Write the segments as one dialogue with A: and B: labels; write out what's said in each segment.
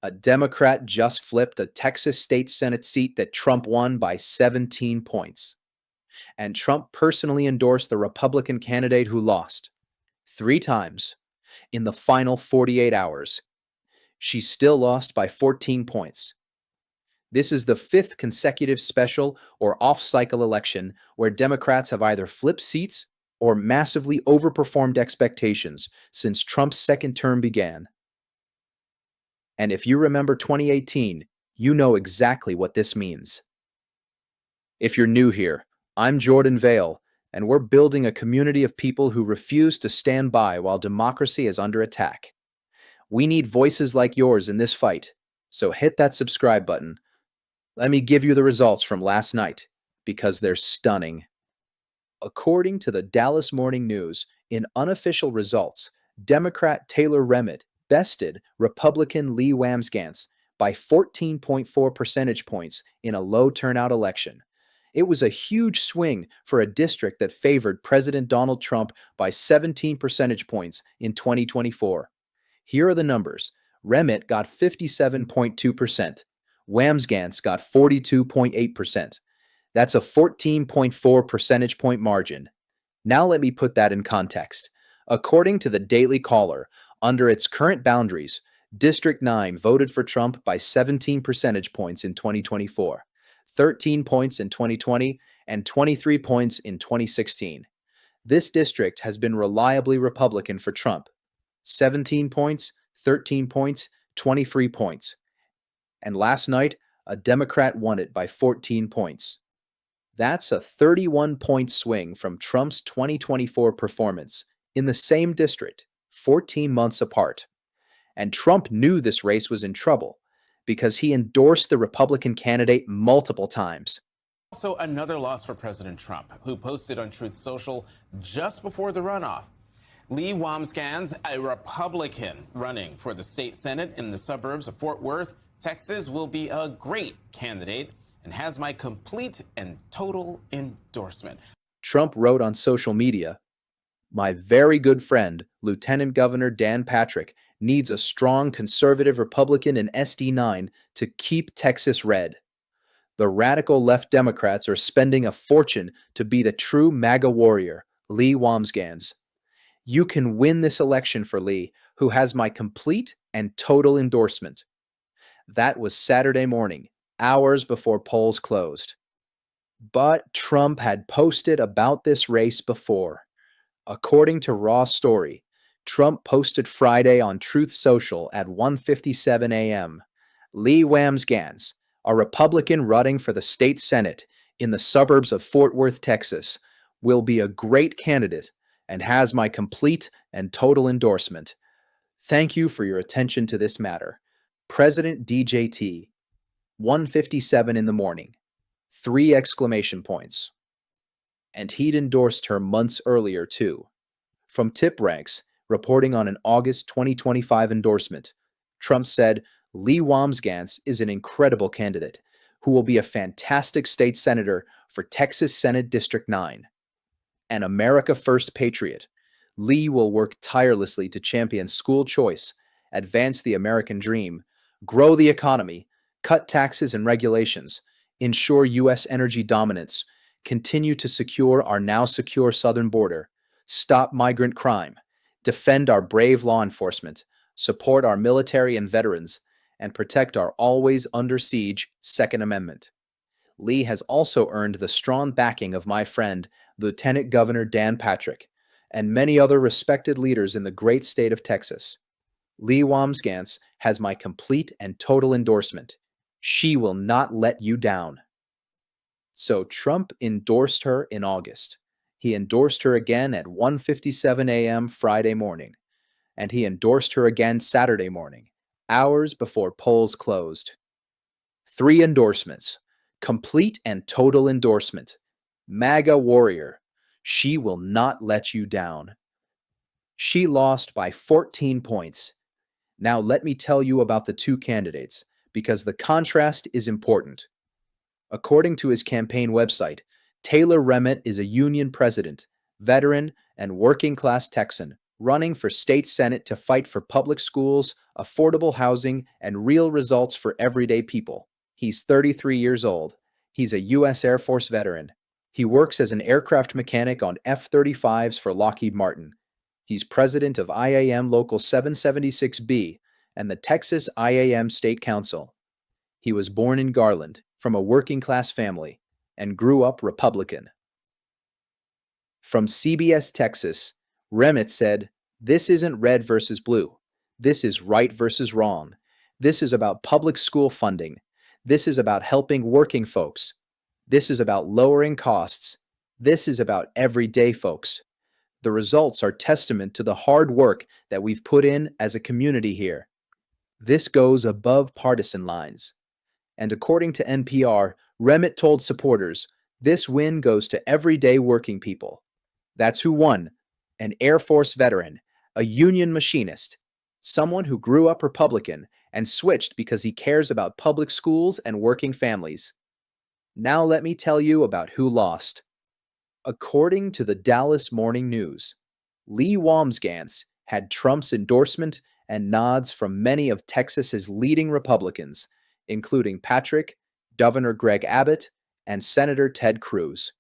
A: A Democrat just flipped a Texas state Senate seat that Trump won by 17 points. And Trump personally endorsed the Republican candidate who lost 3 times in the final 48 hours. She still lost by 14 points. This is the fifth consecutive special or off cycle election where Democrats have either flipped seats or massively overperformed expectations since Trump's second term began. And if you remember 2018, you know exactly what this means. If you're new here, I'm Jordan Vale, and we're building a community of people who refuse to stand by while democracy is under attack. We need voices like yours in this fight, so hit that subscribe button. Let me give you the results from last night, because they're stunning. According to the Dallas Morning News, in unofficial results, Democrat Taylor Remmitt bested Republican Lee Wamsgans by 14.4 percentage points in a low turnout election. It was a huge swing for a district that favored President Donald Trump by 17 percentage points in 2024. Here are the numbers. Remmitt got 57.2%. Wamsgans got 42.8%. That's a 14.4 percentage point margin. Now let me put that in context. According to the Daily Caller, under its current boundaries, District 9 voted for Trump by 17 percentage points in 2024, 13 points in 2020, and 23 points in 2016. This district has been reliably Republican for Trump. 17 points, 13 points, 23 points. And last night, a Democrat won it by 14 points. That's a 31-point swing from Trump's 2024 performance in the same district, 14 months apart. And Trump knew this race was in trouble because he endorsed the Republican candidate multiple times.
B: Also, another loss for President Trump, who posted on Truth Social just before the runoff. Lee Wamsgans, a Republican running for the state Senate in the suburbs of Fort Worth, Texas, will be a great candidate and has my complete and total endorsement.
A: Trump wrote on social media, "My very good friend, Lieutenant Governor Dan Patrick, needs a strong conservative Republican in SD9 to keep Texas red." The radical left Democrats are spending a fortune to be the true MAGA warrior, Lee Wamsgans. You can win this election for Lee, who has my complete and total endorsement. That was Saturday morning, hours before polls closed. But Trump had posted about this race before. According to Raw Story, Trump posted Friday on Truth Social at 1:57 a.m. Lee Wamsgans, a Republican running for the state Senate in the suburbs of Fort Worth, Texas, will be a great candidate and has my complete and total endorsement. Thank you for your attention to this matter. President DJT, 1:57 in the morning, 3 exclamation points. And he'd endorsed her months earlier, too. From TipRanks, reporting on an August 2025 endorsement, Trump said, Lee Wamsgans is an incredible candidate who will be a fantastic state senator for Texas Senate District 9. An America First patriot, Lee will work tirelessly to champion school choice, advance the American dream, grow the economy, cut taxes and regulations, ensure U.S. energy dominance, continue to secure our now secure southern border, stop migrant crime, defend our brave law enforcement, support our military and veterans, and protect our always under siege Second Amendment. Lee has also earned the strong backing of my friend, Lieutenant Governor Dan Patrick, and many other respected leaders in the great state of Texas. Lee Wamsgans has my complete and total endorsement. She will not let you down. So Trump endorsed her in August. He endorsed her again at 1:57 a.m. Friday morning, and he endorsed her again Saturday morning, hours before polls closed. 3 endorsements. Complete and total endorsement. MAGA warrior. She will not let you down. She lost by 14 points. Now let me tell you about the 2 candidates, because the contrast is important. According to his campaign website, Taylor Remmitt is a union president, veteran, and working-class Texan running for state senate to fight for public schools, affordable housing, and real results for everyday people. He's 33 years old. He's a U.S. Air Force veteran. He works as an aircraft mechanic on F-35s for Lockheed Martin. He's president of IAM Local 776B and the Texas IAM State Council. He was born in Garland from a working-class family and grew up Republican. From CBS Texas, Remit said, "This isn't red versus blue. This is right versus wrong. This is about public school funding. This is about helping working folks. This is about lowering costs. This is about everyday folks. The results are testament to the hard work that we've put in as a community here. This goes above partisan lines." And according to NPR, Remit told supporters, "This win goes to everyday working people." That's who won: an Air Force veteran, a union machinist, someone who grew up Republican and switched because he cares about public schools and working families. Now let me tell you about who lost. According to the Dallas Morning News, Lee Wamsgans had Trump's endorsement and nods from many of Texas's leading Republicans, including Patrick, Governor Greg Abbott, and Senator Ted Cruz.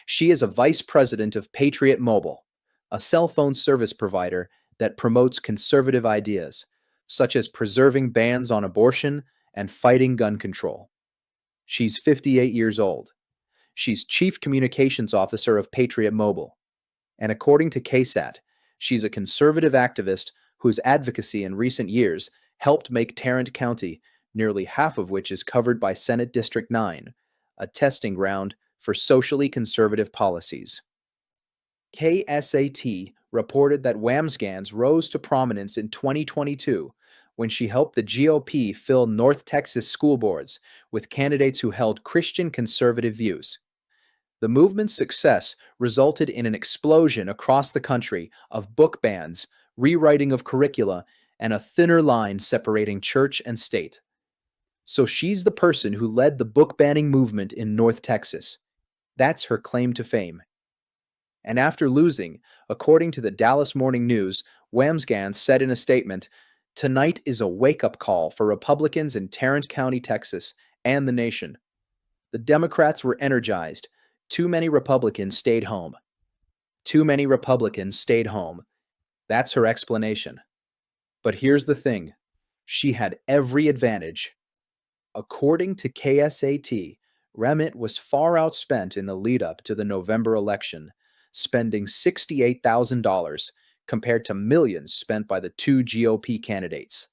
A: She is a vice president of Patriot Mobile, a cell phone service provider that promotes conservative ideas, such as preserving bans on abortion and fighting gun control. She's 58 years old. She's chief communications officer of Patriot Mobile. And according to KSAT, she's a conservative activist whose advocacy in recent years helped make Tarrant County, nearly half of which is covered by Senate District 9, a testing ground for socially conservative policies. KSAT reported that Wamsgans rose to prominence in 2022 when she helped the GOP fill North Texas school boards with candidates who held Christian conservative views. The movement's success resulted in an explosion across the country of book bans, rewriting of curricula, and a thinner line separating church and state. So she's the person who led the book banning movement in North Texas. That's her claim to fame. And after losing, according to the Dallas Morning News, Wamsgans said in a statement, "Tonight is a wake-up call for Republicans in Tarrant County, Texas, and the nation. The Democrats were energized. Too many Republicans stayed home. Too many Republicans stayed home." That's her explanation. But here's the thing. She had every advantage. According to KSAT, Remit was far outspent in the lead-up to the November election, spending $68,000 compared to millions spent by the two GOP candidates.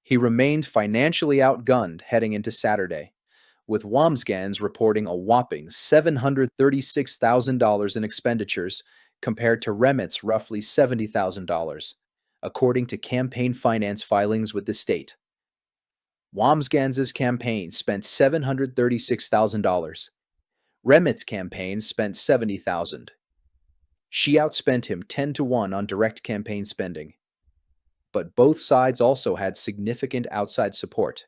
A: He remained financially outgunned heading into Saturday, with Wamsgans reporting a whopping $736,000 in expenditures compared to Remit's roughly $70,000, according to campaign finance filings with the state. Wamsgans' campaign spent $736,000. Remit's campaign spent $70,000. She outspent him 10-1 on direct campaign spending. But both sides also had significant outside support.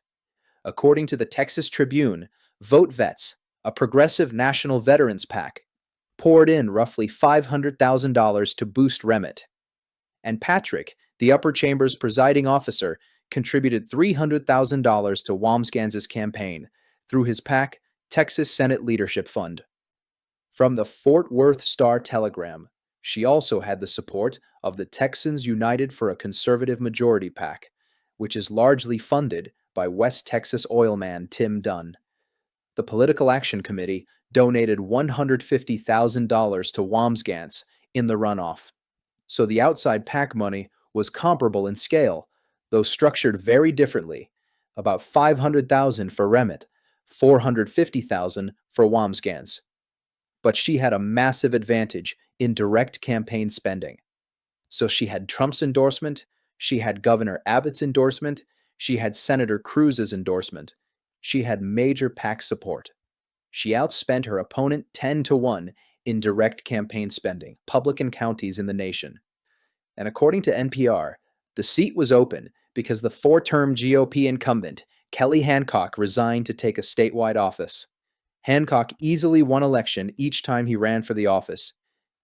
A: According to the Texas Tribune, Vote Vets, a progressive national veterans PAC, poured in roughly $500,000 to boost Remit. And Patrick, the upper chamber's presiding officer, contributed $300,000 to Wamsgans' campaign through his PAC, Texas Senate Leadership Fund. From the Fort Worth Star-Telegram, she also had the support of the Texans United for a Conservative Majority PAC, which is largely funded by West Texas oilman Tim Dunn. The Political Action Committee donated $150,000 to Wamsgans in the runoff. So the outside PAC money was comparable in scale, though structured very differently, about $500,000 for Remit, $450,000 for Wamsgans. But she had a massive advantage in direct campaign spending. So she had Trump's endorsement, she had Governor Abbott's endorsement, she had Senator Cruz's endorsement, she had major PAC support. She outspent her opponent 10-1 in direct campaign spending, public and counties in the nation. And according to NPR, the seat was open because the four-term GOP incumbent, Kelly Hancock, resigned to take a statewide office. Hancock easily won election each time he ran for the office,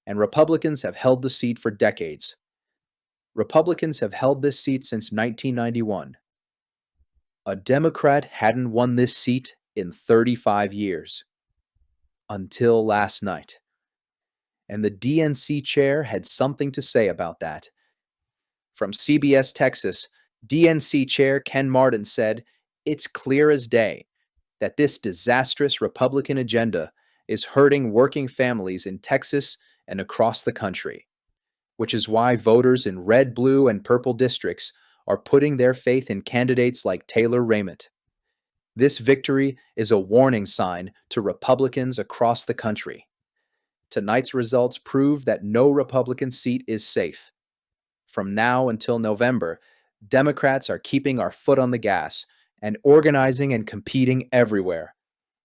A: and Republicans have held the seat for decades. Republicans have held this seat since 1991. A Democrat hadn't won this seat in 35 years. Until last night. And the DNC chair had something to say about that. From CBS Texas, DNC Chair Ken Martin said, "It's clear as day that this disastrous Republican agenda is hurting working families in Texas and across the country, which is why voters in red, blue, and purple districts are putting their faith in candidates like Taylor Raymond. This victory is a warning sign to Republicans across the country. Tonight's results prove that no Republican seat is safe. From now until November, Democrats are keeping our foot on the gas and organizing and competing everywhere,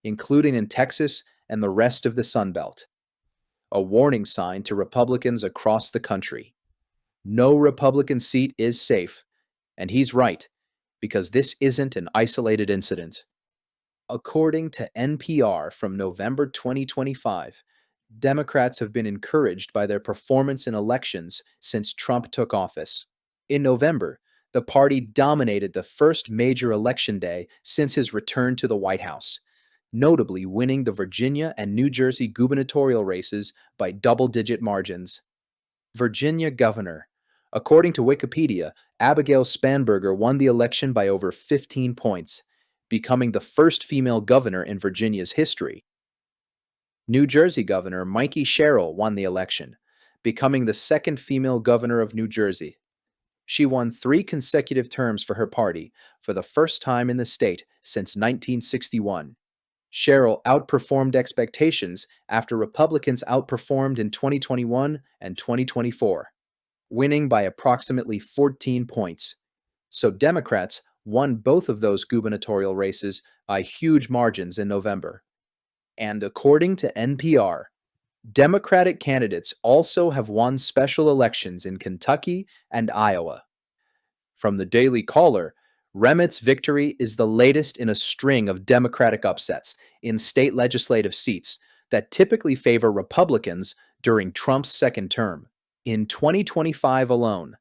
A: including in Texas and the rest of the Sun Belt. A warning sign to Republicans across the country. No Republican seat is safe, and he's right, because this isn't an isolated incident." According to NPR from November 2025, Democrats have been encouraged by their performance in elections since Trump took office. In November, the party dominated the first major election day since his return to the White House, notably winning the Virginia and New Jersey gubernatorial races by double-digit margins. Virginia governor. According to Wikipedia, Abigail Spanberger won the election by over 15 points, becoming the first female governor in Virginia's history. New Jersey Governor Mikey Sherrill won the election, becoming the second female governor of New Jersey. She won 3 consecutive terms for her party for the first time in the state since 1961. Sherrill outperformed expectations after Republicans outperformed in 2021 and 2024, winning by approximately 14 points. So Democrats won both of those gubernatorial races by huge margins in November. And according to NPR, Democratic candidates also have won special elections in Kentucky and Iowa. From the Daily Caller, Remit's victory is the latest in a string of Democratic upsets in state legislative seats that typically favor Republicans during Trump's second term. In 2025 alone,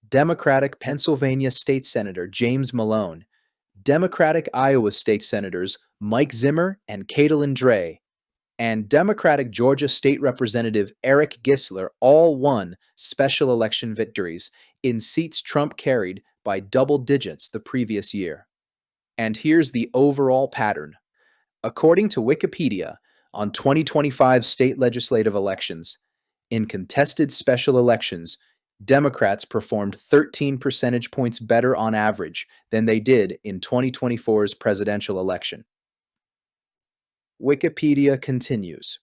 A: Democratic Pennsylvania State Senator James Malone, Democratic Iowa State Senators Mike Zimmer and Caitlin Dray, and Democratic Georgia State Representative Eric Gissler all won special election victories in seats Trump carried by double digits the previous year. And here's the overall pattern. According to Wikipedia, on 2025 state legislative elections, in contested special elections, Democrats performed 13 percentage points better on average than they did in 2024's presidential election. Wikipedia continues.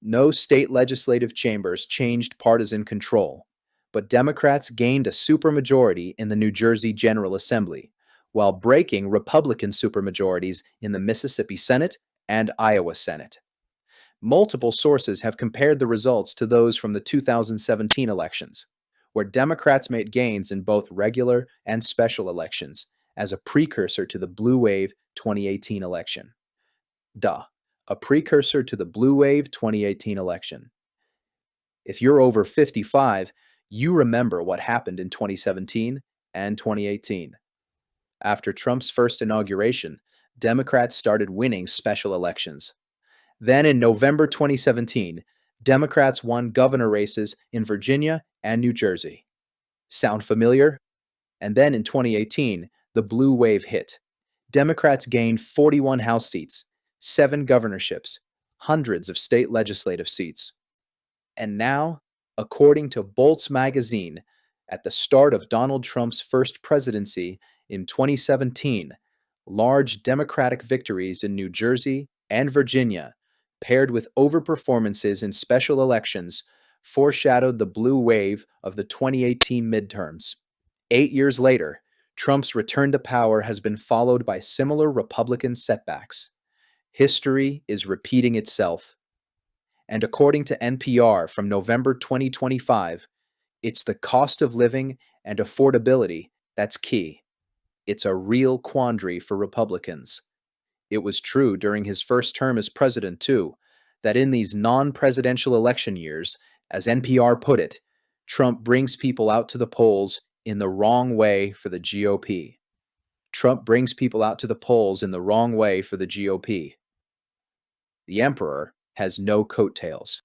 A: No state legislative chambers changed partisan control, but Democrats gained a supermajority in the New Jersey General Assembly, while breaking Republican supermajorities in the Mississippi Senate and Iowa Senate. Multiple sources have compared the results to those from the 2017 elections, where Democrats made gains in both regular and special elections as a precursor to the Blue Wave 2018 election. A precursor to the Blue Wave 2018 election. If you're over 55, you remember what happened in 2017 and 2018. After Trump's first inauguration, Democrats started winning special elections. Then in November 2017, Democrats won governor races in Virginia and New Jersey. Sound familiar? And then in 2018, the Blue Wave hit. Democrats gained 41 House seats, 7 governorships, hundreds of state legislative seats. And now, according to Bolt's magazine, at the start of Donald Trump's first presidency in 2017, large Democratic victories in New Jersey and Virginia, paired with overperformances in special elections, foreshadowed the blue wave of the 2018 midterms. 8 years later, Trump's return to power has been followed by similar Republican setbacks. History is repeating itself. And according to NPR from November 2025, it's the cost of living and affordability that's key. It's a real quandary for Republicans. It was true during his first term as president, too, that in these non-presidential election years, as NPR put it, Trump brings people out to the polls in the wrong way for the GOP. Trump brings people out to the polls in the wrong way for the GOP. The emperor has no coattails.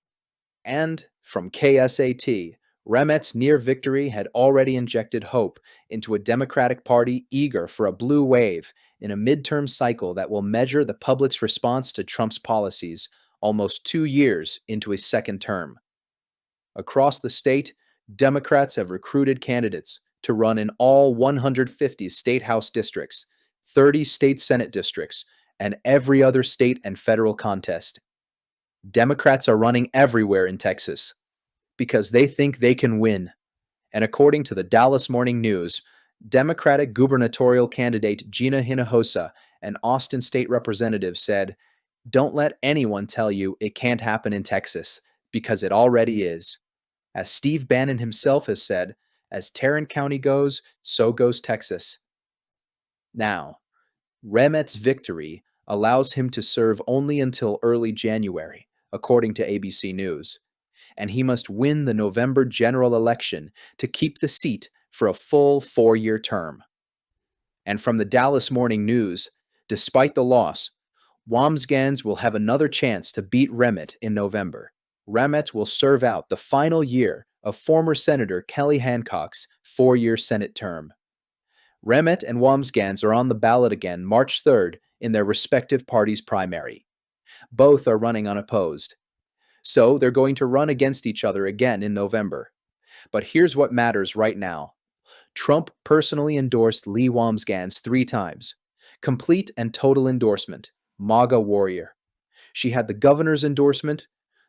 A: And from KSAT, Remet's near victory had already injected hope into a Democratic Party eager for a blue wave in a midterm cycle that will measure the public's response to Trump's policies almost 2 years into his second term. Across the state, Democrats have recruited candidates to run in all 150 state House districts, 30 state Senate districts, and every other state and federal contest. Democrats are running everywhere in Texas because they think they can win. And according to the Dallas Morning News, Democratic gubernatorial candidate Gina Hinojosa, an Austin state representative, said, "Don't let anyone tell you it can't happen in Texas, because it already is." As Steve Bannon himself has said, as Tarrant County goes, so goes Texas. Now, Remet's victory allows him to serve only until early January, according to ABC News, and he must win the November general election to keep the seat for a full 4-year term. And from the Dallas Morning News, despite the loss, Wamsgans will have another chance to beat Remet in November. Remet will serve out the final year of former Senator Kelly Hancock's 4-year Senate term. Remet and Wamsgans are on the ballot again March 3rd in their respective parties' primary. Both are running unopposed. So they're going to run against each other again in November. But here's what matters right now. Trump personally endorsed Lee Wamsgans 3 times. Complete and total endorsement. MAGA warrior. She had the governor's endorsement.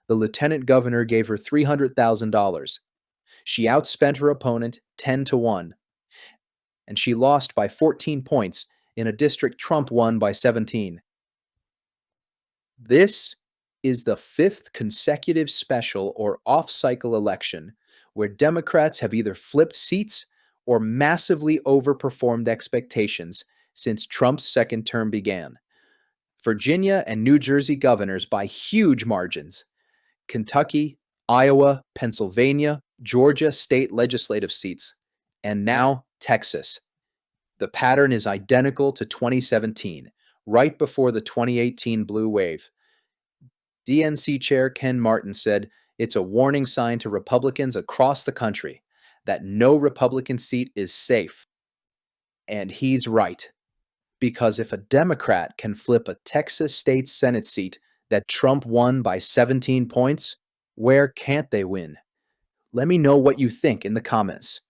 A: The lieutenant governor gave her $300,000. She outspent her opponent 10-1. And she lost by 14 points in a district Trump won by 17. This is the 5th consecutive special or off-cycle election where Democrats have either flipped seats or massively overperformed expectations since Trump's second term began. Virginia and New Jersey governors by huge margins. Kentucky, Iowa, Pennsylvania, Georgia state legislative seats, and now Texas. The pattern is identical to 2017, right before the 2018 blue wave. DNC Chair Ken Martin said it's a warning sign to Republicans across the country that no Republican seat is safe. And he's right. Because if a Democrat can flip a Texas state Senate seat that Trump won by 17 points, where can't they win? Let me know what you think in the comments.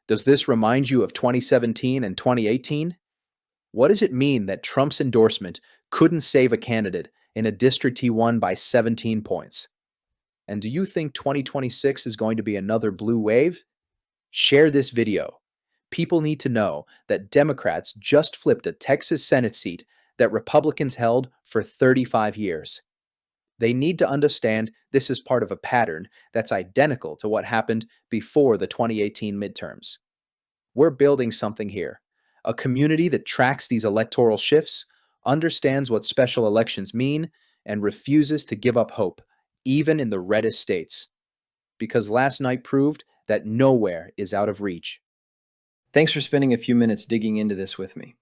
A: Does this remind you of 2017 and 2018? What does it mean that Trump's endorsement couldn't save a candidate in a district he won by 17 points? And do you think 2026 is going to be another blue wave? Share this video. People need to know that Democrats just flipped a Texas Senate seat that Republicans held for 35 years. They need to understand this is part of a pattern that's identical to what happened before the 2018 midterms. We're building something here, a community that tracks these electoral shifts, understands what special elections mean, and refuses to give up hope, even in the reddest states. Because last night proved that nowhere is out of reach. Thanks for spending a few minutes digging into this with me.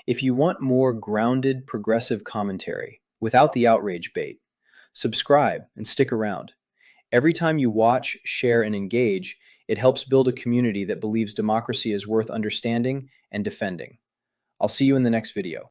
A: If you want more grounded, progressive commentary without the outrage bait, subscribe and stick around. Every time you watch, share, and engage, it helps build a community that believes democracy is worth understanding and defending. I'll see you in the next video.